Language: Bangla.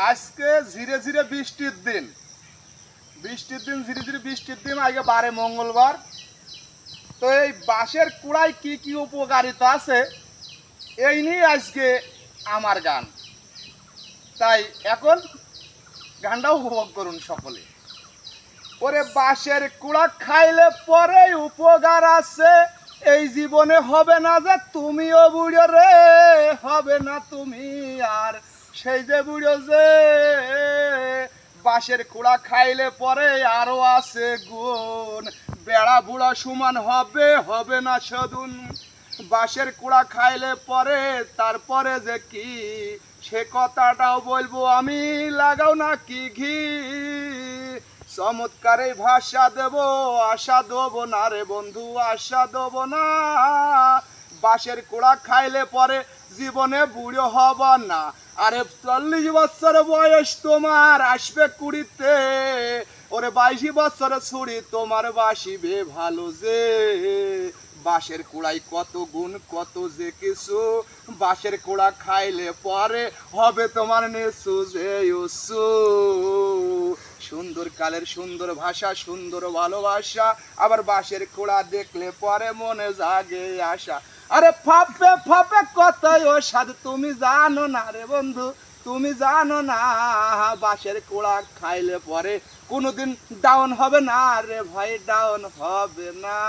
আজকে ধীরে ধীরে বৃষ্টির দিন ধীরে ধীরে বৃষ্টির দিন আজকে বারে মঙ্গলবার। তো এই বাঁশের কুড়ায় কি কি উপকারিতা আছে এই নিয়ে আজকে আমার গান। তাই এখন গানটা উপভোগ করুন সকলে। ওরে বাঁশের কুড়া খাইলে পরে উপকার আছে, এই জীবনে হবে না যে তুমিও বুড়ো রে, হবে না তুমি আর সেই যে বুড়ো যে বাঁশের কুড়া খাইলে পরে আরো আছে গুণ, বেড়া বুড়া সমান হবে, হবে না সদুন। বাঁশের কুড়া খাইলে পরে তারপরে যে কি সে কথাটাও বলবো আমি, লাগাও না কি ঘি। চমৎকারে ভাষা দেব, আশা দেব না রে বন্ধু, আশা দেব না। বাঁশের কুড়া খাইলে পরে জীবনে বুড়ো হব না। আরে 40 বছর বয়স তোমার আসবে কুড়িতে, ওরে 22 বছর ছুরি তোমার বাসিবে ভালো যে। বাঁশের কুড়াই কত গুণ কত যে কিছু, বাঁশের কুড়া খাইলে পরে হবে তোমার নেছু যে উসু। সুন্দর কালের সুন্দর ভাষা, সুন্দর ভালোবাসা, আবার বাঁশের কুড়া দেখলে পরে মনে জাগে আশা। আরে ফাপে ফাপে কতই ও স্বাদ তুমি জানো না রে বন্ধু, তুমি জানো না। বাঁশের কুড়া খাইলে পরে কোনোদিন ডাউন হবে না রে ভাই, ডাউন হবে না।